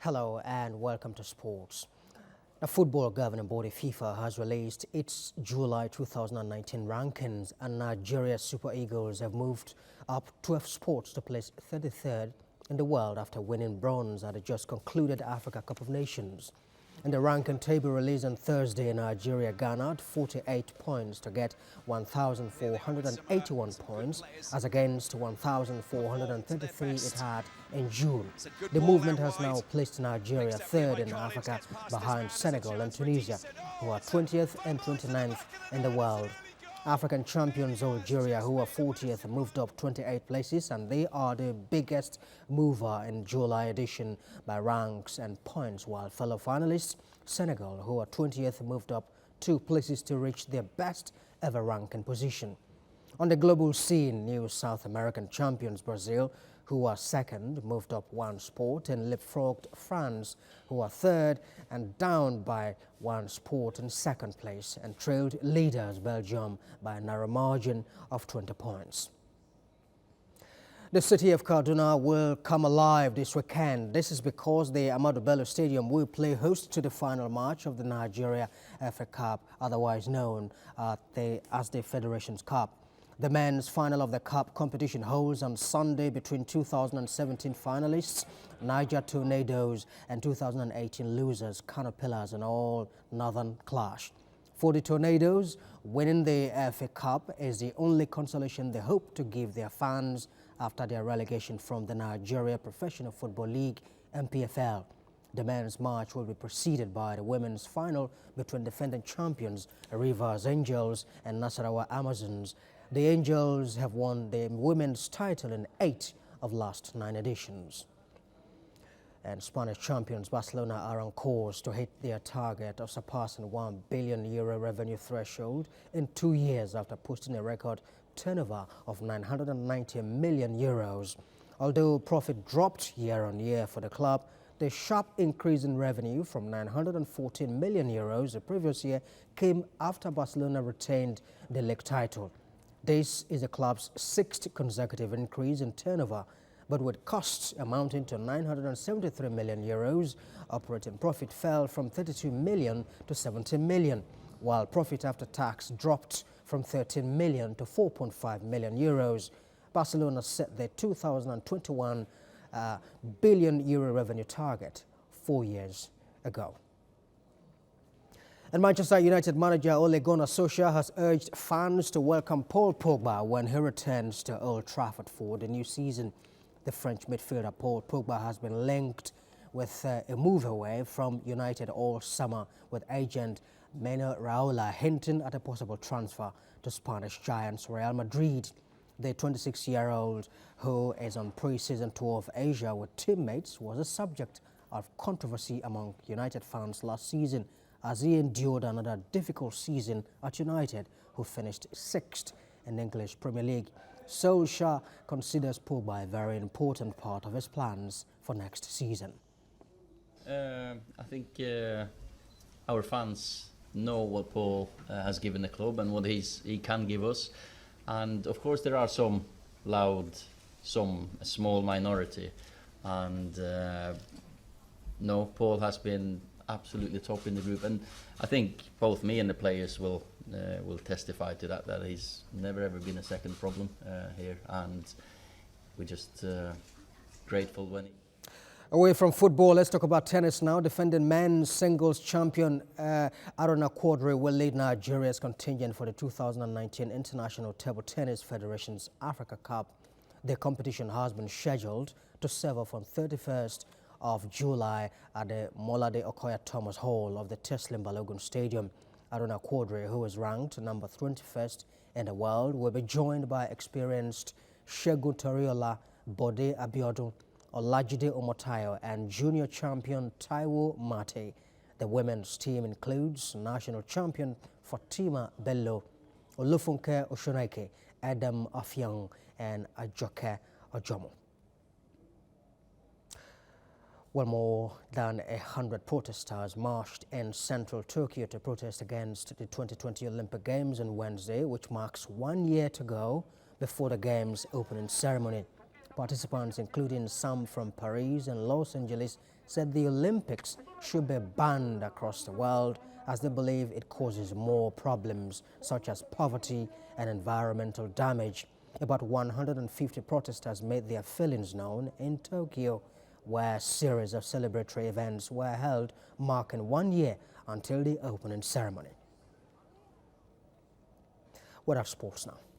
Hello and welcome to sports. The football governing body FIFA has released its July 2019 rankings, and Nigeria's Super Eagles have moved up 12 spots to place 33rd in the world after winning bronze at the just concluded Africa Cup of Nations. In the ranking table released on Thursday, Nigeria garnered 48 points to get 1,481 points as against 1,433 it had in June. The movement has now placed Nigeria third in Africa behind Senegal and Tunisia, who are 20th and 29th in the world. African champions Algeria, who are 40th, moved up 28 places, and they are the biggest mover in July edition by ranks and points, while fellow finalists Senegal, who are 20th, moved up 2 places to reach their best ever ranking position. On the global scene, new South American champions Brazil, who are second, moved up 1 spot and leapfrogged France, who are third and down by 1 spot in second place, and trailed leaders Belgium by a narrow margin of 20 points. The city of Kaduna will come alive this weekend. This is because the Ahmadu Bello Stadium will play host to the final match of the Nigeria FA Cup, otherwise known as the Federations Cup. The men's final of the Cup competition holds on Sunday between 2017 finalists Niger Tornadoes and 2018 losers Kano Pillars, an all-northern clash. For the Tornadoes, winning the FA Cup is the only consolation they hope to give their fans after their relegation from the Nigeria Professional Football League (NPFL). The men's match will be preceded by the women's final between defending champions Rivers Angels and Nasarawa Amazons. The Angels have won the women's title in 8 of last 9 editions. And Spanish champions Barcelona are on course to hit their target of surpassing €1 billion revenue threshold in 2 years after posting a record turnover of €990 million. Although profit dropped year on year for the club, the sharp increase in revenue from €914 million the previous year came after Barcelona retained the league title. This is the club's 6th consecutive increase in turnover, but with costs amounting to €973 million, operating profit fell from €32 million to €17 million, while profit after tax dropped from €13 million to €4.5 million. Barcelona set their 2021 billion revenue target 4 years ago. And Manchester United manager Ole Gunnar Solskjaer has urged fans to welcome Paul Pogba when he returns to Old Trafford for the new season. The French midfielder Paul Pogba has been linked with a move away from United all summer, with agent Mino Raiola hinting at a possible transfer to Spanish giants Real Madrid. The 26-year-old, who is on pre-season tour of Asia with teammates, was a subject of controversy among United fans last season as he endured another difficult season at United, who finished 6th in the English Premier League. Solskjaer considers Pogba a very important part of his plans for next season. I think our fans know what Paul has given the club and what he can give us. And of course there are some loud, a small minority. And no, Paul has been absolutely top in the group, and I think both me and the players will testify to that he's never ever been a second problem here, and we're just grateful when he... Away from football, let's talk about tennis now. Defending men's singles champion Aruna Quadri will lead Nigeria's contingent for the 2019 International Table Tennis Federation's Africa Cup. The competition has been scheduled to serve off on 31st of July at the Molade Okoya Thomas Hall of the Teslim Balogun Stadium. Aruna Quadri, who is ranked number 21st in the world, will be joined by experienced Segun Toriola, Bode Abiodun, Olajide Omotayo and junior champion Taiwo Mate. The women's team includes national champion Fatima Bello, Olufunke Oshoneke, Adam Afyang and Ajoke Ojomo. Well, more than 100 protesters marched in central Tokyo to protest against the 2020 Olympic Games on Wednesday, which marks 1 year to go before the Games opening ceremony. Participants, including some from Paris and Los Angeles, said the Olympics should be banned across the world as they believe it causes more problems such as poverty and environmental damage. About 150 protesters made their feelings known in Tokyo, where a series of celebratory events were held marking 1 year until the opening ceremony. What are sports now?